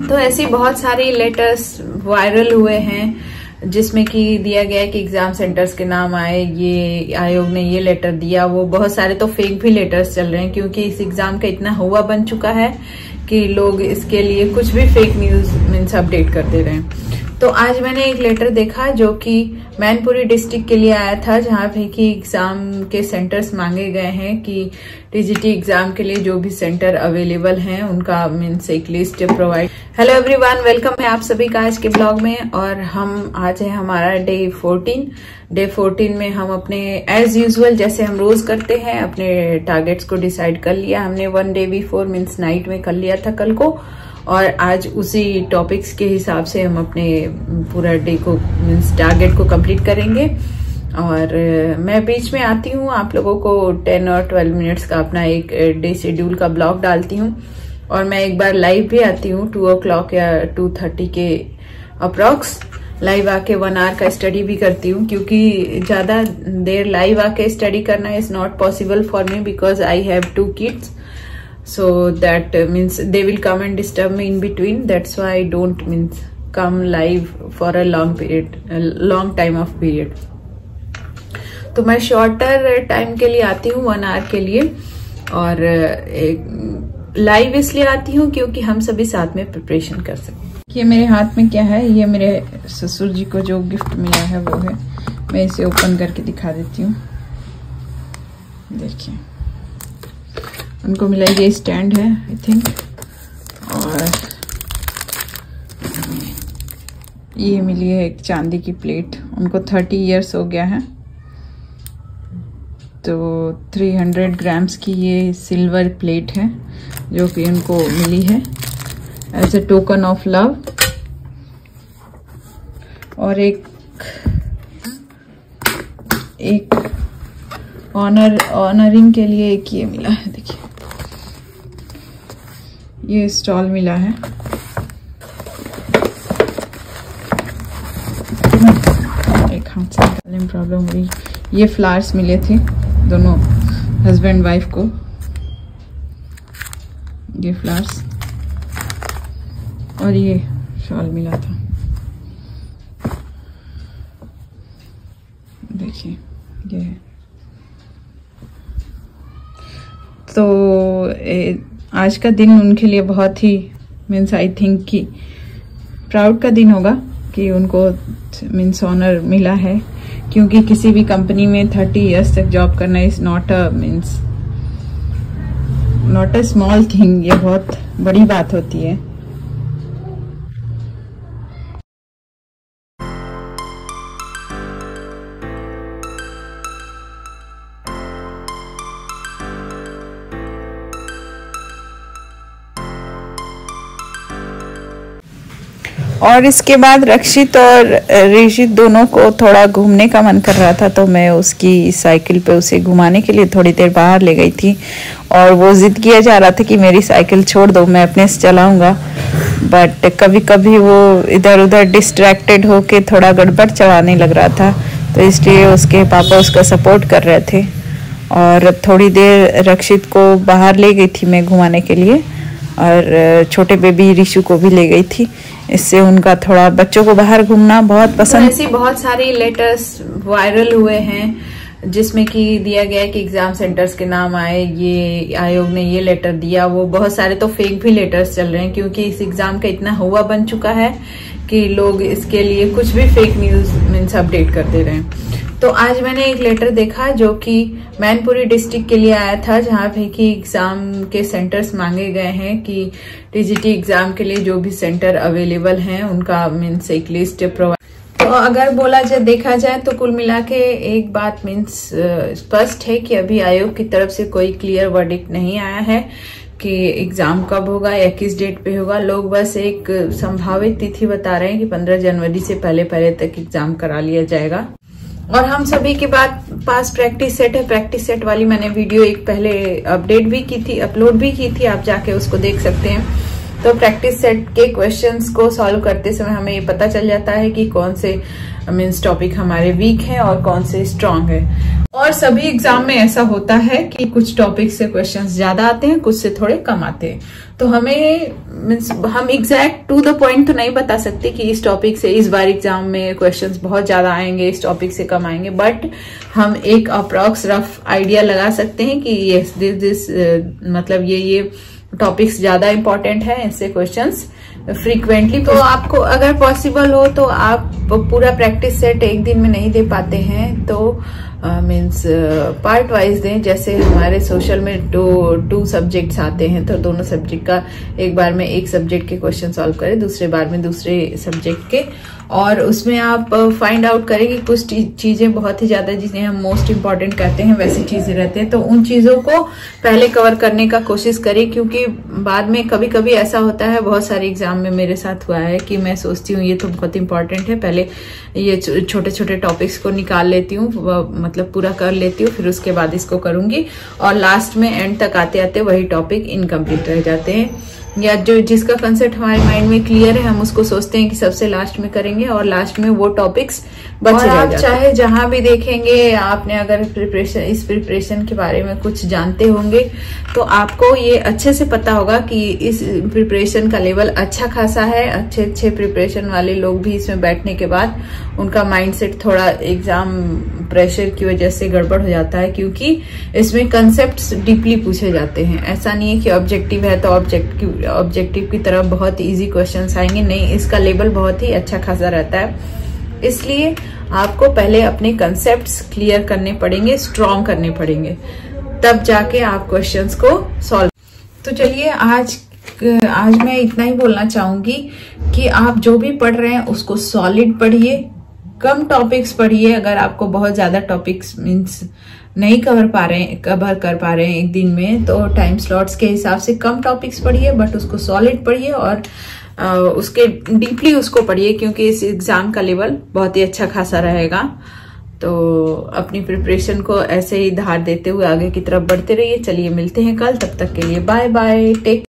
तो ऐसे बहुत सारे लेटर्स वायरल हुए हैं जिसमें कि दिया गया है कि एग्जाम सेंटर्स के नाम आए, ये आयोग ने ये लेटर दिया। वो बहुत सारे तो फेक भी लेटर्स चल रहे हैं क्योंकि इस एग्जाम का इतना हुआ बन चुका है कि लोग इसके लिए कुछ भी फेक न्यूज मीन्स अपडेट कर दे रहे हैं। तो आज मैंने एक लेटर देखा जो कि मैनपुरी डिस्ट्रिक्ट के लिए आया था, जहां पे कि एग्जाम के सेंटर्स मांगे गए हैं कि टीजीटी एग्जाम के लिए जो भी सेंटर अवेलेबल हैं उनका मीन्स एक list provide. Hello everyone, welcome है आप सभी का आज के ब्लॉग में। और हम आज है हमारा डे 14 में हम अपने एज यूजुअल जैसे हम रोज करते हैं अपने टारगेट्स को डिसाइड कर लिया हमने 1 डे बिफोर मीन्स नाइट में कर लिया था कल को, और आज उसी टॉपिक्स के हिसाब से हम अपने पूरा डे को मीन्स टारगेट को कंप्लीट करेंगे। और मैं बीच में आती हूँ, आप लोगों को 10 और 12 मिनट्स का अपना एक डे शेड्यूल का ब्लॉग डालती हूँ, और मैं एक बार लाइव भी आती हूँ 2 o'clock या 2:30 के अप्रॉक्स। लाइव आके 1 hour का स्टडी भी करती हूँ क्योंकि ज्यादा देर लाइव आके स्टडी करना is not possible for me because I have 2 kids. So that means they will come and disturb me in between. That's why I don't means come live for a long time of period. तो मैं shorter time के लिए आती हूँ 1 hour के लिए, और live इसलिए आती हूँ क्योंकि हम सभी साथ में प्रिपरेशन कर सकें। ये मेरे हाथ में क्या है, ये मेरे ससुर जी को जो गिफ्ट मिला है वो है। मैं इसे ओपन करके दिखा देती हूँ। देखिए, उनको मिला ये स्टैंड है आई थिंक, और ये मिली है एक चांदी की प्लेट। उनको 30 years हो गया है, तो 300 grams की ये सिल्वर प्लेट है जो कि उनको मिली है as a token of love. और एक ऑनरिंग के लिए एक ये मिला है। देखिए, ये स्टॉल मिला है। एक हाथ से निकालने में प्रॉब्लम हुई। ये फ्लावर्स मिले थे दोनों हस्बैंड वाइफ को, ये फ्लावर्स, और ये शॉल मिला था। देखिए ये है। तो आज का दिन उनके लिए बहुत ही मीन्स आई थिंक कि प्राउड का दिन होगा कि उनको मीन्स ऑनर मिला है, क्योंकि किसी भी कंपनी में 30 years तक जॉब करना is not a small thing. ये बहुत बड़ी बात होती है। और इसके बाद रक्षित और ऋषित दोनों को थोड़ा घूमने का मन कर रहा था, तो मैं उसकी साइकिल पे उसे घुमाने के लिए थोड़ी देर बाहर ले गई थी। और वो जिद किया जा रहा था कि मेरी साइकिल छोड़ दो, मैं अपने से चलाऊंगा। बट कभी कभी वो इधर उधर डिस्ट्रैक्टेड होके थोड़ा गड़बड़ चलाने लग रहा था, तो इसलिए उसके पापा उसका सपोर्ट कर रहे थे। और थोड़ी देर रक्षित को बाहर ले गई थी मैं घुमाने के लिए, और छोटे बेबी ऋषु को भी ले गई थी। इससे उनका थोड़ा बच्चों को बाहर घूमना बहुत पसंद। तो ऐसे बहुत सारे लेटर्स वायरल हुए हैं जिसमें कि दिया गया है कि एग्जाम सेंटर्स के नाम आए, ये आयोग ने ये लेटर दिया। वो बहुत सारे तो फेक भी लेटर्स चल रहे हैं क्योंकि इस एग्जाम का इतना हुआ बन चुका है कि लोग इसके लिए कुछ भी फेक न्यूज मीन्स अपडेट कर दे रहे हैं। तो आज मैंने एक लेटर देखा जो कि मैनपुरी डिस्ट्रिक्ट के लिए आया था, जहां पे कि एग्जाम के सेंटर्स मांगे गए हैं कि टीजीटी एग्जाम के लिए जो भी सेंटर अवेलेबल हैं उनका मीन्स एक लिस्ट प्रोवाइड। तो अगर बोला जाए देखा जाए तो कुल मिला के एक बात मीन्स स्पष्ट है कि अभी आयोग की तरफ से कोई क्लियर वर्डिक्ट नहीं आया है कि एग्जाम कब होगा या किस डेट पे होगा। लोग बस एक संभावित तिथि बता रहे हैं कि 15 जनवरी से पहले तक एग्जाम करा लिया जाएगा। और हम सभी के पास प्रैक्टिस सेट है। प्रैक्टिस सेट वाली मैंने वीडियो एक पहले अपलोड भी की थी, आप जाके उसको देख सकते हैं। तो प्रैक्टिस सेट के क्वेश्चंस को सॉल्व करते समय हमें ये पता चल जाता है कि कौन से मीन्स टॉपिक हमारे वीक हैं और कौन से स्ट्रांग है। और सभी एग्जाम में ऐसा होता है कि कुछ टॉपिक से क्वेश्चंस ज्यादा आते हैं, कुछ से थोड़े कम आते हैं। तो हमें मीन्स हम एग्जैक्ट टू द पॉइंट तो नहीं बता सकते कि इस टॉपिक से इस बार एग्जाम में क्वेश्चंस बहुत ज्यादा आएंगे, इस टॉपिक से कम आएंगे, बट हम एक अप्रॉक्स रफ आइडिया लगा सकते हैं कि ये मतलब ये टॉपिक्स ज्यादा इंपॉर्टेंट है, इससे क्वेश्चंस फ्रीक्वेंटली। तो आपको अगर पॉसिबल हो तो आप पूरा प्रैक्टिस सेट एक दिन में नहीं दे पाते हैं तो मीन्स पार्ट वाइज दें। जैसे हमारे सोशल में टू सब्जेक्ट्स आते हैं तो दोनों सब्जेक्ट का एक बार में एक सब्जेक्ट के क्वेश्चन सॉल्व करें, दूसरे बार में दूसरे सब्जेक्ट के, और उसमें आप फाइंड आउट करें कि कुछ चीजें बहुत ही ज्यादा जिन्हें हम मोस्ट इम्पॉर्टेंट कहते हैं वैसी चीजें रहते हैं, तो उन चीजों को पहले कवर करने का कोशिश करें। क्योंकि बाद में कभी कभी ऐसा होता है, बहुत सारे एग्जाम में मेरे साथ हुआ है कि मैं सोचती हूँ ये तो बहुत इंपॉर्टेंट है, पहले ये छोटे छोटे टॉपिक्स को निकाल लेती हूँ, मतलब पूरा कर लेती हूँ, फिर उसके बाद इसको करूंगी, और लास्ट में एंड तक आते आते वही टॉपिक इनकम्प्लीट रह जाते हैं। या जो जिसका कंसेप्ट हमारे माइंड में क्लियर है हम उसको सोचते हैं कि सबसे लास्ट में करेंगे और लास्ट में वो टॉपिक्स बचे रह जाते हैं। चाहे जहां भी देखेंगे, आपने अगर इस प्रिपरेशन के बारे में कुछ जानते होंगे तो आपको ये अच्छे से पता होगा कि इस प्रिपरेशन का लेवल अच्छा खासा है। अच्छे प्रिपरेशन वाले लोग भी इसमें बैठने के बाद उनका माइंडसेट थोड़ा एग्जाम प्रेशर की वजह से गड़बड़ हो जाता है, क्योंकि इसमें कंसेप्ट्स डीपली पूछे जाते हैं। ऐसा नहीं है कि ऑब्जेक्टिव है तो ऑब्जेक्टिव की तरफ बहुत इजी क्वेश्चंस आएंगे, नहीं, इसका लेवल बहुत ही अच्छा खासा रहता है। इसलिए आपको पहले अपने कंसेप्ट्स क्लियर करने पड़ेंगे, स्ट्रॉन्ग करने पड़ेंगे, तब जाके आप क्वेश्चंस को सॉल्व। तो चलिए आज मैं इतना ही बोलना चाहूंगी कि आप जो भी पढ़ रहे हैं उसको सॉलिड पढ़िए, कम टॉपिक्स पढ़िए। अगर आपको बहुत ज्यादा टॉपिक्स मीन्स नहीं कवर कर पा रहे हैं एक दिन में, तो टाइम स्लॉट्स के हिसाब से कम टॉपिक्स पढ़िए, बट उसको सॉलिड पढ़िए और उसके डीपली उसको पढ़िए, क्योंकि इस एग्जाम का लेवल बहुत ही अच्छा खासा रहेगा। तो अपनी प्रिपरेशन को ऐसे ही धार देते हुए आगे की तरफ बढ़ते रहिए। चलिए मिलते हैं कल, तब तक के लिए बाय बाय, टेक केयर।